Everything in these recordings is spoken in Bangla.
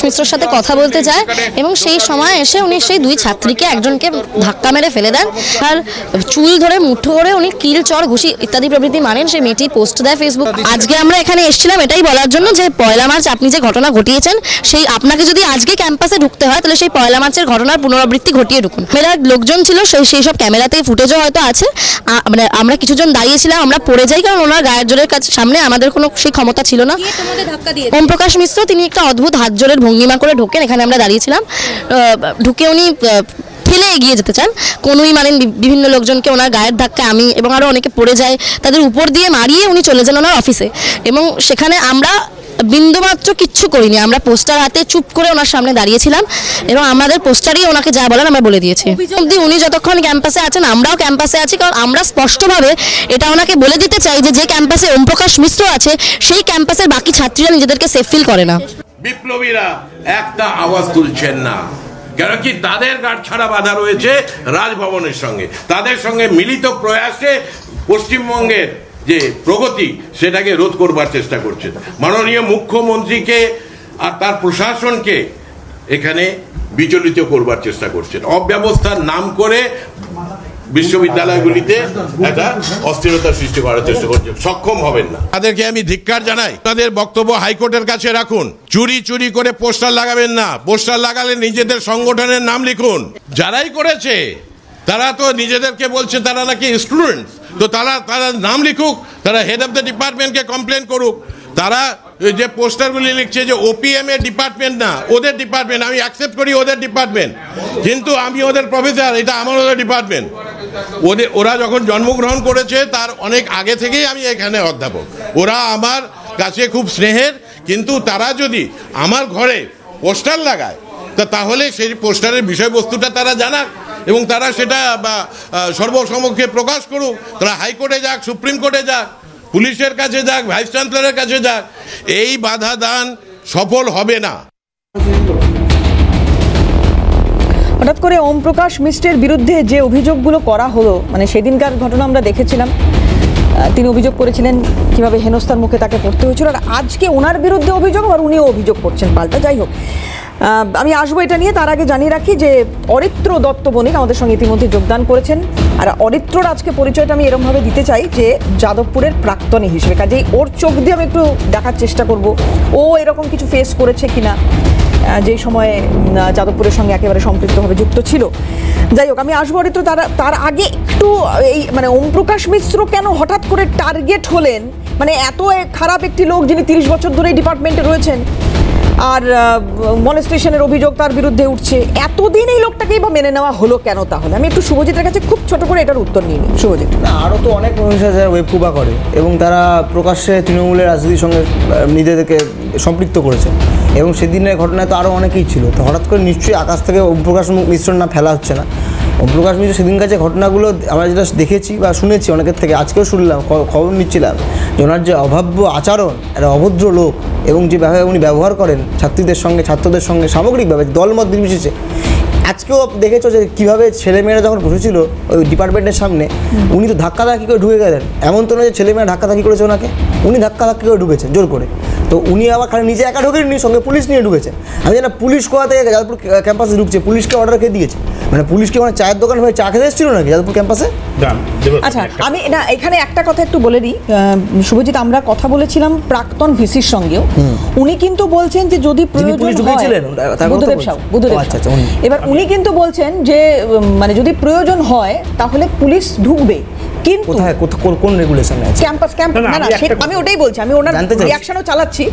মিশ্রর সাথে কথা বলতে যায় এবং সেই সময় এসে উনি সেই দুই ছাত্রীকে একজনকে ধাক্কা মেরে ফেলে দেন, আর চুল ধরে মুঠো করে উনি কিল চর ঘুষি ইত্যাদি প্রভৃতি মানেন। সেই মেয়েটি পোস্ট দেয় ফেসবুক। আজকে আমরা এখানে এসেছিলাম এটাই বলার জন্য যে পয়লা মার্চ আপনি যে ঘটনা ঘটিয়েছেন, সেই আপনাকে যদি আজকে ক্যাম্পাসে ঢুকতে হয় তাহলে সেই পয়লা মার্চের ঘটনার পুনরাবৃত্তি ঘটিয়ে ঢুকুন। মেলার লোকজন ছিল, সেই সব ক্যামেরাতে ফুটেজও হয়তো আছে। মানে আমরা কিছুজন দাঁড়িয়েছিলাম, আমরা পড়ে যাই কারণ ওনার গায়ের জোরের কাছে সামনে আমাদের কোনো সেই ক্ষমতা ছিল না। ওম প্রকাশ মিশ্র তিনি একটা অদ্ভুত হাত জোরের ভঙ্গিমা করে ঢোকেন, এখানে আমরা দাঁড়িয়েছিলাম। ঢুকে উনি ঠেলে এগিয়ে যেতে চান, কোনোই মানে বিভিন্ন লোকজনকে ওনার গায়ের ধাক্কা আমি এবং আরও অনেকে পড়ে যায়, তাদের উপর দিয়ে মারিয়ে উনি চলে যান ওনার অফিসে। এবং সেখানে আমরা বিন্দুমাত্র কিচ্ছু করিনি, আমরা পোস্টার হাতে চুপ করে ওনার সামনে দাঁড়িয়েছিলাম এবং আমাদের পোস্টারই ওনাকে যা বলার আমরা বলে দিয়েছি। অবধি উনি যতক্ষণ ক্যাম্পাসে আছেন আমরাও ক্যাম্পাসে আছি, কারণ আমরা স্পষ্টভাবে এটা ওনাকে বলে দিতে চাই যে ক্যাম্পাসে ওম প্রকাশ মিশ্র আছে সেই ক্যাম্পাসের বাকি ছাত্রীরা নিজেদেরকে সেফ ফিল করে না। বিপ্লবীরা একটা আওয়াজ তুলছেন না, কেন কি তাদের গাঁটছড়া বাঁধা রয়েছে রাজভবনের সঙ্গে। তাদের সঙ্গে মিলিত প্রয়াসে পশ্চিমবঙ্গের যে প্রগতি সেটাকে রোধ করবার চেষ্টা করছেন। মাননীয় মুখ্যমন্ত্রীকে আর তার প্রশাসনকে এখানে বিচলিত করবার চেষ্টা করছেন। অব্যবস্থার নাম করে বিশ্ববিদ্যালয়গুলিতে একটা অস্থিরতা সৃষ্টি করার চেষ্টা করছে, সক্ষম হবেন না। তাদেরকে আমি ধিক্কার জানাই, তাদের বক্তব্য হাইকোর্টের কাছে রাখুন। চুরি করে পোস্টার লাগাবেন না, পোস্টার লাগালে নিজেদের সংগঠনের নাম লিখুন। যারাই করেছে তারা তো নিজেদেরকে বলছে তারা নাকি স্টুডেন্টস, তো তারা নাম লিখুক, তারা হেড অফ দ্য ডিপার্টমেন্টকে কমপ্লেন করুক। তারা যে পোস্টারগুলি লিখছে যে ওপিএম এর ডিপার্টমেন্ট না, ওদের ডিপার্টমেন্ট, আমি অ্যাকসেপ্ট করি ওদের ডিপার্টমেন্ট, কিন্তু আমি ওদের প্রফেসর, এটা আমার ওদের ডিপার্টমেন্ট। ওরা যখন জন্মগ্রহণ করেছে তার অনেক আগে থেকেই আমি এখানে অধ্যাপক, ওরা আমার কাছে খুব স্নেহের। কিন্তু তারা যদি আমার ঘরে পোস্টার লাগায় তাহলে সেই পোস্টারের বিষয়বস্তুটা তারা জানাক এবং তারা সেটা সর্বসমক্ষে প্রকাশ করুক। তারা হাইকোর্টে যাক, সুপ্রিম কোর্টে যাক, পুলিশের কাছে যাক, ভাইস চ্যান্সেলরের কাছে যাক, এই বাধা দান সফল হবে না। হঠাৎ করে ওম প্রকাশ মিশ্রের বিরুদ্ধে যে অভিযোগগুলো করা হলো, মানে সেদিনকার ঘটনা আমরা দেখেছিলাম, তিনি অভিযোগ করেছিলেন কিভাবে হেনস্থার মুখে তাকে পড়তে হয়েছিল, আর আজকে ওনার বিরুদ্ধে অভিযোগ, আর উনিও অভিযোগ করছেন পাল্টা। যাই হোক, আমি আসবো এটা নিয়ে, তার আগে জানিয়ে রাখি যে অরিত্র দত্ত বণিক আমাদের সঙ্গে ইতিমধ্যে যোগদান করেছেন। আর অরিত্রর আজকে পরিচয়টা আমি এরমভাবে দিতে চাই যে যাদবপুরের প্রাক্তনী হিসেবে, কাজেই ওর চোখ দিয়ে আমি একটু দেখার চেষ্টা করব ও এরকম কিছু ফেস করেছে কিনা যেই সময়ে যাদবপুরের সঙ্গে একেবারে সম্পৃক্তভাবে যুক্ত ছিল। যাই হোক, আমি আসবো অরিত্র। তার আগে একটু এই মানে ওম প্রকাশ মিশ্র কেন হঠাৎ করে টার্গেট হলেন, মানে এত খারাপ একটি লোক যিনি 30 বছর ধরে এই ডিপার্টমেন্টে রয়েছেন, আর মলেস্টেশনের অভিযোগ তার বিরুদ্ধে উঠছে, এতদিন এই লোকটাকেই বা মেনে নেওয়া হলো কেন? তাহলে আমি একটু শুভজিতের কাছে খুব ছোট করে এটার উত্তর নিয়ে নিই। শুভজিৎ, আরও তো অনেক মানুষ আছে যারা ওয়েবকুবা করে এবং তারা প্রকাশ্যে তৃণমূলের রাজনীতির সঙ্গে নিজেদেরকে সম্পৃক্ত করেছে, এবং সেদিনের ঘটনায় তো আরও অনেকেই ছিল। তো হঠাৎ করে নিশ্চয়ই আকাশ থেকে ওম প্রকাশ মিশ্রর না ফেলা হচ্ছে না। ওম প্রকাশ মিশ্র সেদিনকার যে ঘটনাগুলো আমরা যেটা দেখেছি বা শুনেছি অনেকের থেকে, আজকেও শুনলাম, খবর নিচ্ছিলাম যে ওনার যে অভাব্য আচরণ, একটা অভদ্র লোক, এবং যেভাবে উনি ব্যবহার করেন ছাত্রীদের সঙ্গে, ছাত্রদের সঙ্গে, সামগ্রিকভাবে দলমত নির্বিশেষে। আজকেও দেখেছো যে কীভাবে ছেলেমেয়েরা যখন বসেছিল ওই ডিপার্টমেন্টের সামনে, উনি তো ধাক্কাধাক্কি করে ঢুকে গেলেন। এমন তো নয় যে ছেলেমেয়েরা ধাক্কাধাক্কি করেছে ওনাকে, উনি ধাক্কাধাক্কি করে ঢুকেছেন জোর করে। তো উনি আবার খালি নিজে একা ঢুকেননি, সঙ্গে পুলিশ নিয়ে ঢুকেছেন। আমি জানি না পুলিশ কোথা থেকে যাদবপুর ক্যাম্পাসে ঢুকছে, পুলিশকে অর্ডার খেয়ে দিয়েছে, মানে পুলিশকে মানে চায়ের দোকান হয়ে চা খেতে এসেছিল নাকি যাদবপুর ক্যাম্পাসে? আচ্ছা, আমি না এখানে একটা কথা একটু বলে দিই শুভজিৎ, আমরা কথা বলেছিলাম প্রাক্তন ভিসির সঙ্গেও, উনি কিন্তু বলছেন যে যদি প্রয়োজন হয়, এবার উনি কিন্তু বলছেন যে মানে যদি প্রয়োজন হয় তাহলে পুলিশ ঢুকবে, কিন্তু কোন রেগুলেশন আছে ক্যাম্পাস না না, আমি ওটাই বলছি, আমি ওনার রিঅ্যাকশনও চালাচ্ছি।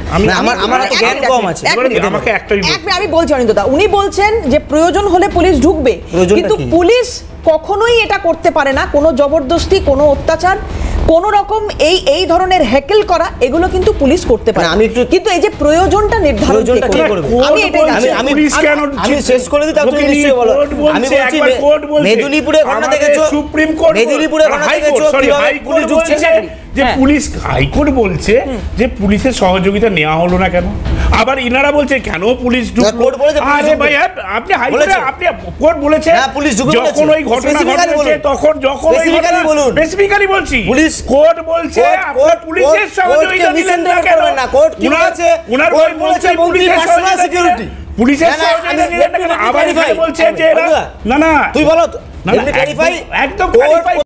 আমি বলছি অনিন্দদা, উনি বলছেন যে প্রয়োজন হলে পুলিশ ঢুকবে, কিন্তু পুলিশ কখনোই এটা করতে পারে না, কোনো জবরদস্তি, কোনো অত্যাচার, কোন রকম এই ধরনের হ্যাকেল করা, এগুলো কিন্তু পুলিশ করতে পারে। কিন্তু এই যে প্রয়োজনটা নির্ধারণ করবে, আমি শেষ করে দিই, তাহলে নিশ্চয়ই বলো। আমি বলছি মেদিনীপুরে ঘটনা দেখেছো, সুপ্রিম কোর্ট মেদিনীপুরে ঘটনা দেখেছো, পুলিশ ঢুকছে যে পুলিশ, হাইকোর্ট বলছে যে পুলিশের সহযোগিতা নেওয়া হলো না কেন, আবার ইনারা বলছে কেন পুলিশ ঢুকলো। আরে ভাই, আপনি হাইকোর্টে আপনি কোর্ট বলেছে যখন ওই ঘটনা ঘটেছে তখন, যখন স্পেসিফিক্যালি বলছি কোর্ট বলছে আপনারা পুলিশের সহযোগিতা দিলেন না কেন? কোর্ট কি বলেছে? উনার বলছে পুলিশের সিকিউরিটি, পুলিশের সহযোগিতা নিলেন না কেন? আবার বলছে যে না না তুই বলো একদম